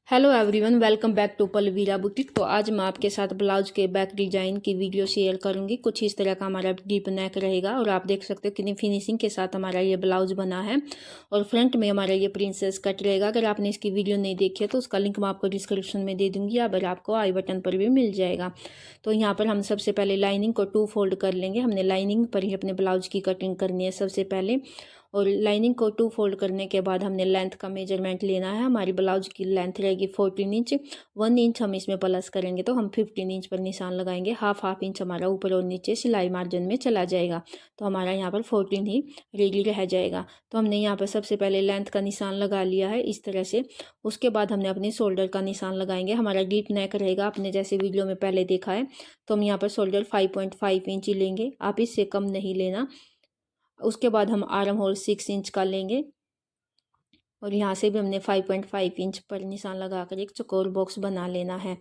Hello everyone, welcome back to Palvira boutique. तो आज मैं आपके साथ ब्लाउज के बैक डिजाइन की वीडियो शेयर करूंगी। कुछ इस तरह का हमारा डीप नेक रहेगा और आप देख सकते हो कितनी फिनिशिंग के साथ हमारा ये ब्लाउज बना है। और फ्रंट में हमारा ये प्रिंसेस कट रहेगा। अगर आपने इसकी वीडियो नहीं देखी है तो उसका लिंक मैं आपको डिस्क्रिप्शन में दे दूँगी, अगर आपको आई बटन पर भी मिल जाएगा। तो यहाँ पर हम सबसे पहले लाइनिंग को 2 फोल्ड कर लेंगे। हमने लाइनिंग पर ही अपने ब्लाउज की कटिंग करनी है सबसे पहले। और लाइनिंग को 2 फोल्ड करने के बाद हमने लेंथ का मेजरमेंट लेना है। हमारी ब्लाउज की लेंथ रहेगी 14 इंच। 1 इंच हम इसमें प्लस करेंगे तो हम 15 इंच पर निशान लगाएंगे। हाफ इंच हमारा ऊपर और नीचे सिलाई मार्जिन में चला जाएगा, तो हमारा यहाँ पर 14 ही रेडी रह जाएगा। तो हमने यहाँ पर सबसे पहले लेंथ का निशान लगा लिया है इस तरह से। उसके बाद हमने अपने शोल्डर का निशान लगाएंगे। हमारा डीप नेक रहेगा, आपने जैसे वीडियो में पहले देखा है। तो हम यहाँ पर शोल्डर 5.5 इंच ही लेंगे, आप इससे कम नहीं लेना। उसके बाद हम आर्म होल 6 इंच का लेंगे और यहाँ से भी हमने 5.5 इंच पर निशान लगाकर एक चौकोर बॉक्स बना लेना है।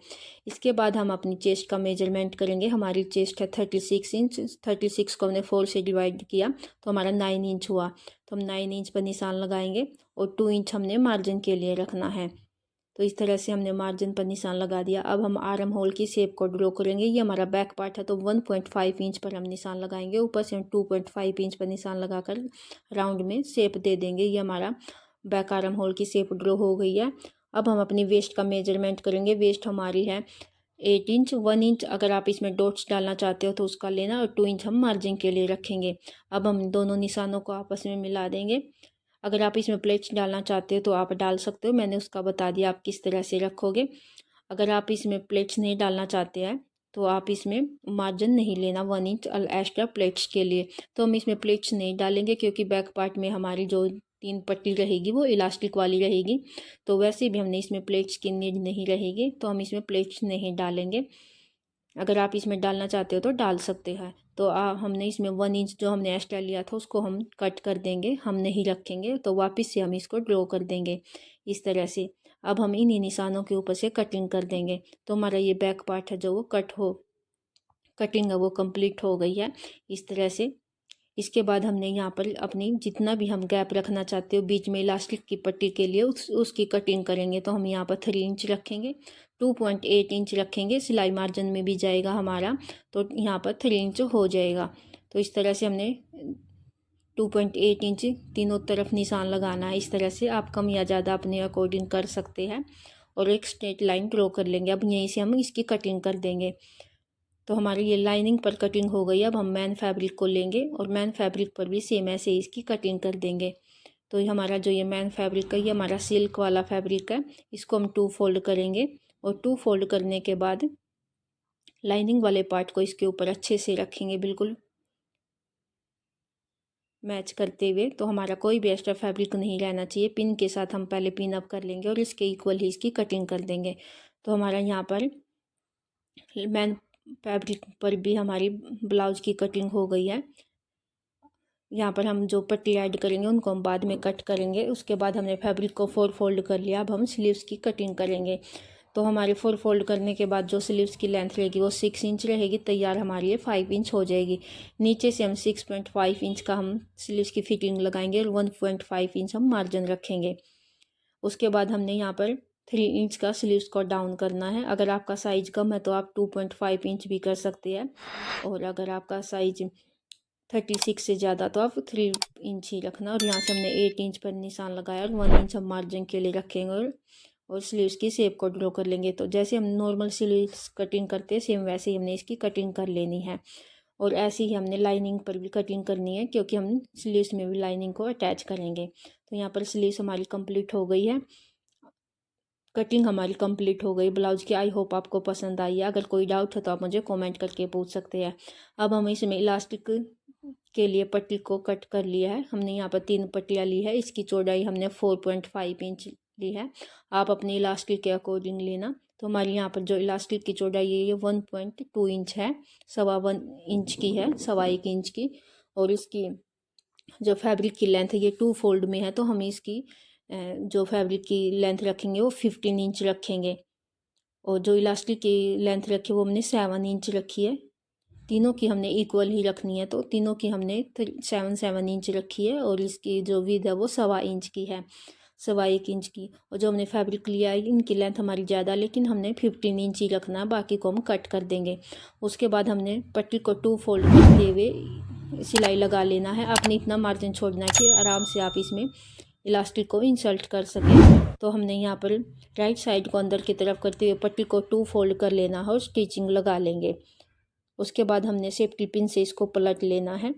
इसके बाद हम अपनी चेस्ट का मेजरमेंट करेंगे। हमारी चेस्ट है 36 इंच। 36 को हमने 4 से डिवाइड किया तो हमारा 9 इंच हुआ। तो हम 9 इंच पर निशान लगाएंगे और 2 इंच हमने मार्जिन के लिए रखना है। तो इस तरह से हमने मार्जिन पर निशान लगा दिया। अब हम आर्म होल की शेप को ड्रॉ करेंगे। ये हमारा बैक पार्ट है तो 1.5 इंच पर हम निशान लगाएंगे। ऊपर से हम 2.5 इंच पर निशान लगाकर राउंड में शेप दे देंगे। ये हमारा बैक आर्म होल की शेप ड्रॉ हो गई है। अब हम अपनी वेस्ट का मेजरमेंट करेंगे। वेस्ट हमारी है 8 इंच। 1 इंच अगर आप इसमें डॉट्स डालना चाहते हो तो उसका लेना, और 2 इंच हम मार्जिन के लिए रखेंगे। अब हम दोनों निशानों को आपस में मिला देंगे। अगर आप इसमें प्लेट्स डालना चाहते हो तो आप डाल सकते हो, मैंने उसका बता दिया आप किस तरह से रखोगे। अगर आप इसमें प्लेट्स नहीं डालना चाहते हैं तो आप इसमें मार्जिन नहीं लेना 1 इंच एक्स्ट्रा प्लेट्स के लिए। तो हम इसमें प्लेट्स नहीं डालेंगे क्योंकि बैक पार्ट में हमारी जो 3 पट्टी रहेगी वो इलास्टिक वाली रहेगी। तो वैसे भी हमने इसमें प्लेट्स की नीड नहीं रहेगी, तो हम इसमें प्लेट्स नहीं डालेंगे। अगर आप इसमें डालना चाहते हो तो डाल सकते हैं। तो हमने इसमें 1 इंच जो हमने एक्स्ट्रा लिया था उसको हम कट कर देंगे, हम नहीं रखेंगे। तो वापस से हम इसको ड्रॉ कर देंगे इस तरह से। अब हम इन्हीं निशानों के ऊपर से कटिंग कर देंगे। तो हमारा ये बैक पार्ट है जो वो कटिंग है वो कंप्लीट हो गई है इस तरह से। इसके बाद हमने यहाँ पर अपनी जितना भी हम गैप रखना चाहते हो बीच में इलास्टिक की पट्टी के लिए उसकी कटिंग करेंगे। तो हम यहाँ पर 3 इंच रखेंगे, 2.8 इंच रखेंगे, सिलाई मार्जिन में भी जाएगा हमारा, तो यहाँ पर 3 इंच हो जाएगा। तो इस तरह से हमने 2.8 इंच तीनों तरफ निशान लगाना है। इस तरह से आप कम या ज़्यादा अपने अकॉर्डिंग कर सकते हैं। और एक स्ट्रेट लाइन ड्रॉ कर लेंगे। अब यहीं से हम इसकी कटिंग कर देंगे। तो हमारी ये लाइनिंग पर कटिंग हो गई। अब हम मैन फैब्रिक को लेंगे और मैन फैब्रिक पर भी सेम ऐसे ही इसकी कटिंग कर देंगे। तो ये हमारा जो ये मैन फैब्रिक है ये हमारा सिल्क वाला फैब्रिक है। इसको हम 2 फोल्ड करेंगे और 2 फोल्ड करने के बाद लाइनिंग वाले पार्ट को इसके ऊपर अच्छे से रखेंगे, बिल्कुल मैच करते हुए। तो हमारा कोई भी एक्स्ट्रा फैब्रिक नहीं रहना चाहिए। पिन के साथ हम पहले पिन अप कर लेंगे और इसके इक्वल ही इसकी कटिंग कर देंगे। तो हमारा यहाँ पर मैन फैब्रिक पर भी हमारी ब्लाउज की कटिंग हो गई है। यहाँ पर हम जो पट्टी ऐड करेंगे उनको हम बाद में कट करेंगे। उसके बाद हमने फैब्रिक को 4 फोल्ड कर लिया। अब हम स्लीव्स की कटिंग करेंगे। तो हमारे 4 फोल्ड करने के बाद जो स्लीव्स की लेंथ रहेगी वो 6 इंच रहेगी। तैयार हमारी ये 5 इंच हो जाएगी। नीचे से हम 6.5 इंच का हम स्लीव्स की फिटिंग लगाएंगे और 1.5 इंच हम मार्जिन रखेंगे। उसके बाद हमने यहाँ पर 3 इंच का स्लीव्स को डाउन करना है। अगर आपका साइज कम है तो आप 2.5 इंच भी कर सकते हैं, और अगर आपका साइज 36 से ज़्यादा तो आप 3 इंच ही रखना। और यहाँ से हमने 8 इंच पर निशान लगाया और 1 इंच हम मार्जिन के लिए रखेंगे और स्लीव्स की शेप को ड्रॉ कर लेंगे। तो जैसे हम नॉर्मल स्लीव्स कटिंग करते हैं सेम वैसे ही हमने इसकी कटिंग कर लेनी है। और ऐसे ही हमने लाइनिंग पर भी कटिंग करनी है क्योंकि हम स्लीव्स में भी लाइनिंग को अटैच करेंगे। तो यहाँ पर स्लीव्स हमारी कंप्लीट हो गई है, कटिंग हमारी कंप्लीट हो गई ब्लाउज की। आई होप आपको पसंद आई है। अगर कोई डाउट है तो आप मुझे कमेंट करके पूछ सकते हैं। अब हम इसमें इलास्टिक के लिए पट्टी को कट कर लिया है। हमने यहाँ पर 3 पट्टियाँ ली है। इसकी चौड़ाई हमने 4.5 इंच ली है। आप अपने इलास्टिक के अकॉर्डिंग लेना। तो हमारी यहाँ पर जो इलास्टिक की चौड़ाई है ये 1.2 इंच है, 1.25 इंच की है, 1.25 इंच की। और इसकी जो फैब्रिक की लेंथ है ये 2 फोल्ड में है, तो हम इसकी जो फैब्रिक की लेंथ रखेंगे वो 15 इंच रखेंगे। और जो इलास्टिक की लेंथ रखी है वो हमने 7 इंच रखी है। तीनों की हमने इक्वल ही रखनी है, तो तीनों की हमने 7 इंच रखी है। और इसकी जो विड्थ है वो 1.25 इंच की है। 1.25 इंच की। और जो हमने फैब्रिक लिया है इनकी लेंथ हमारी ज़्यादा, लेकिन हमने 15 इंच ही रखना है, बाकी को हम कट कर देंगे। उसके बाद हमने पट्टी को 2 फोल्ड करते हुए सिलाई लगा लेना है। आपने इतना मार्जिन छोड़ना है कि आराम से आप इसमें इलास्टिक को इंसर्ट कर सकें। तो हमने यहाँ पर राइट साइड को अंदर की तरफ करते हुए पट्टी को 2 फोल्ड कर लेना है और स्टिचिंग लगा लेंगे। उसके बाद हमने सेफ्टी पिन से इसको पलट लेना है।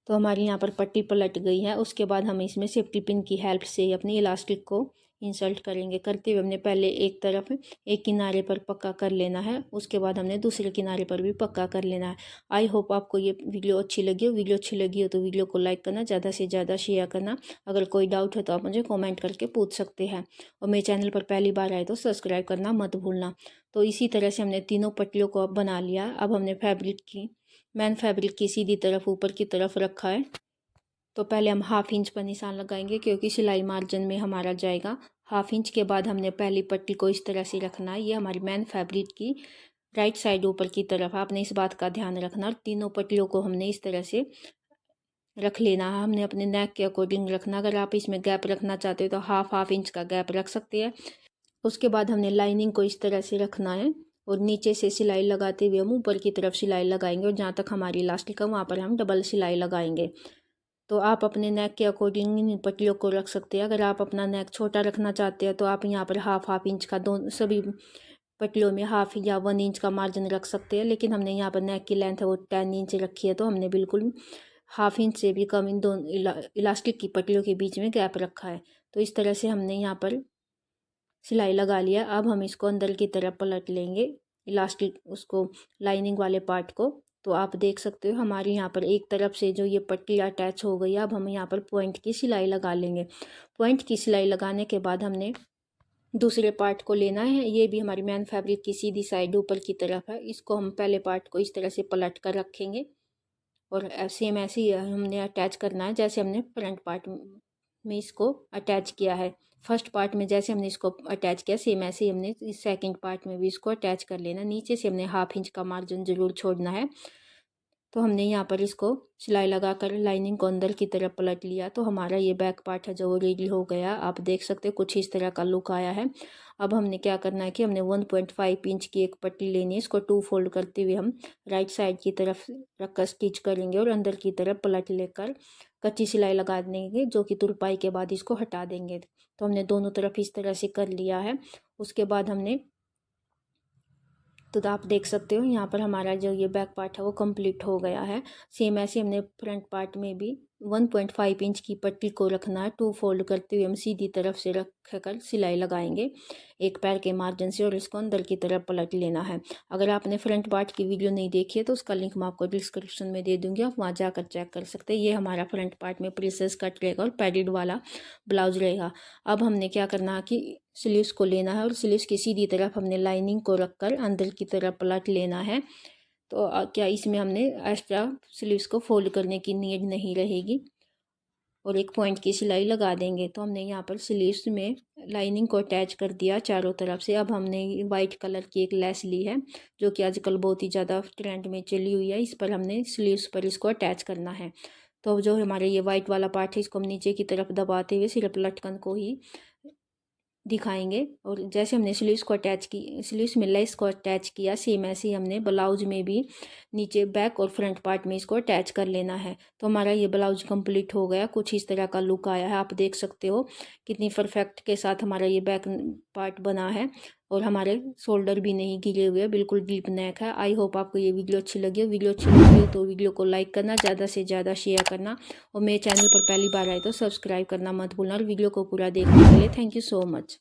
तो हमारी यहाँ पर पट्टी पलट गई है। उसके बाद हम इसमें सेफ्टी पिन की हेल्प से ही अपनी इलास्टिक को इंसर्ट करेंगे। करते हुए हमने पहले एक तरफ एक किनारे पर पक्का कर लेना है, उसके बाद हमने दूसरे किनारे पर भी पक्का कर लेना है। आई होप आपको ये वीडियो अच्छी लगी हो। वीडियो अच्छी लगी हो तो वीडियो को लाइक करना, ज़्यादा से ज़्यादा शेयर करना। अगर कोई डाउट है तो आप मुझे कॉमेंट करके पूछ सकते हैं। और मेरे चैनल पर पहली बार आए तो सब्सक्राइब करना मत भूलना। तो इसी तरह से हमने तीनों पट्टियों को अब बना लिया। अब हमने मेन फैब्रिक की सीधी तरफ ऊपर की तरफ रखा है। तो पहले हम 1/2 इंच पर निशान लगाएंगे, क्योंकि सिलाई मार्जिन में हमारा जाएगा 1/2 इंच। के बाद हमने पहली पट्टी को इस तरह से रखना है। ये हमारी मेन फैब्रिक की राइट साइड ऊपर की तरफ। आपने इस बात का ध्यान रखना। और तीनों पट्टियों को हमने इस तरह से रख लेना है। हमने अपने नेक के अकॉर्डिंग रखना। अगर आप इसमें गैप रखना चाहते हो तो हाफ इंच का गैप रख सकते हैं। उसके बाद हमने लाइनिंग को इस तरह से रखना है और नीचे से सिलाई लगाते हुए हम ऊपर की तरफ सिलाई लगाएंगे। और जहाँ तक हमारी इलास्टिक है वहाँ पर हम डबल सिलाई लगाएंगे। तो आप अपने नेक के अकॉर्डिंग इन पट्टियों को रख सकते हैं। अगर आप अपना नेक छोटा रखना चाहते हैं तो आप यहाँ पर हाफ इंच का सभी पट्टियों में 1/2 या 1 इंच का मार्जिन रख सकते हैं। लेकिन हमने यहाँ पर नेक की लेंथ है वो 10 इंच रखी है, तो हमने बिल्कुल 1/2 इंच से भी कम इन दोनों इलास्टिक की पट्टियों के बीच में गैप रखा है। तो इस तरह से हमने यहाँ पर सिलाई लगा लिया। अब हम इसको अंदर की तरफ पलट लेंगे, इलास्टिक उसको लाइनिंग वाले पार्ट को। तो आप देख सकते हो हमारे यहाँ पर एक तरफ से जो ये पट्टी अटैच हो गई। अब हम यहाँ पर पॉइंट की सिलाई लगा लेंगे। पॉइंट की सिलाई लगाने के बाद हमने दूसरे पार्ट को लेना है। ये भी हमारी मेन फैब्रिक की सीधी साइड ऊपर की तरफ है। इसको हम पहले पार्ट को इस तरह से पलट कर रखेंगे और सेम ऐसे ही हमने अटैच करना है जैसे हमने फ्रंट पार्ट में इसको अटैच किया है। फर्स्ट पार्ट में जैसे हमने इसको अटैच किया सेम ऐसे ही हमने इस सेकंड पार्ट में भी इसको अटैच कर लेना। नीचे से हमने 1/2 इंच का मार्जिन ज़रूर छोड़ना है। तो हमने यहाँ पर इसको सिलाई लगाकर लाइनिंग को अंदर की तरफ पलट लिया। तो हमारा ये बैक पार्ट है जो रेडी हो गया। आप देख सकते हो कुछ इस तरह का लुक आया है। अब हमने क्या करना है कि हमने 1.5 इंच की एक पट्टी लेनी है। इसको 2 फोल्ड करते हुए हम राइट साइड की तरफ रखकर स्टिच करेंगे और अंदर की तरफ पलट लेकर कच्ची सिलाई लगा देंगे, जो कि तुरपाई के बाद इसको हटा देंगे। तो हमने दोनों तरफ इस तरह से कर लिया है। उसके बाद हमने तो आप देख सकते हो यहाँ पर हमारा जो ये बैक पार्ट है वो कंप्लीट हो गया है। सेम ऐसे हमने फ्रंट पार्ट में भी 1.5 इंच की पट्टी को रखना है। 2 फोल्ड करते हुए हम सीधी तरफ से रख कर सिलाई लगाएंगे एक पैर के मार्जिन से और इसको अंदर की तरफ पलट लेना है। अगर आपने फ्रंट पार्ट की वीडियो नहीं देखी है तो उसका लिंक मैं आपको डिस्क्रिप्शन में दे दूँगी, आप वहाँ जाकर चेक कर सकते हैं। ये हमारा फ्रंट पार्ट में प्रिंसेस कट रहेगा और पैडेड वाला ब्लाउज रहेगा। अब हमने क्या करना है कि स्लीव्स को लेना है और स्लीव्स की सीधी तरफ हमने लाइनिंग को रखकर अंदर की तरफ पलट लेना है। तो क्या इसमें हमने एक्स्ट्रा स्लीव्स को फोल्ड करने की नीड नहीं रहेगी और एक पॉइंट की सिलाई लगा देंगे। तो हमने यहाँ पर स्लीव्स में लाइनिंग को अटैच कर दिया चारों तरफ से। अब हमने वाइट कलर की एक लेस ली है जो कि आजकल बहुत ही ज़्यादा ट्रेंड में चली हुई है। इस पर हमने स्लीव्स पर इसको अटैच करना है। तो जो हमारे ये वाइट वाला पार्ट है इसको हम नीचे की तरफ दबाते हुए सिर्फ लटकन को ही दिखाएंगे। और जैसे हमने स्लीव्स में लेस को अटैच किया सेम ऐसे ही हमने ब्लाउज में भी नीचे बैक और फ्रंट पार्ट में इसको अटैच कर लेना है। तो हमारा ये ब्लाउज कंप्लीट हो गया। कुछ इस तरह का लुक आया है। आप देख सकते हो कितनी परफेक्ट के साथ हमारा ये बैक पार्ट बना है और हमारे शोल्डर भी नहीं गिरे हुए, बिल्कुल डीप नेक है। आई होप आपको ये वीडियो अच्छी लगी हो। वीडियो अच्छी लगी हो तो वीडियो को लाइक करना, ज़्यादा से ज़्यादा शेयर करना और मेरे चैनल पर पहली बार आए तो सब्सक्राइब करना मत भूलना। और वीडियो को पूरा देखने के लिए थैंक यू सो मच।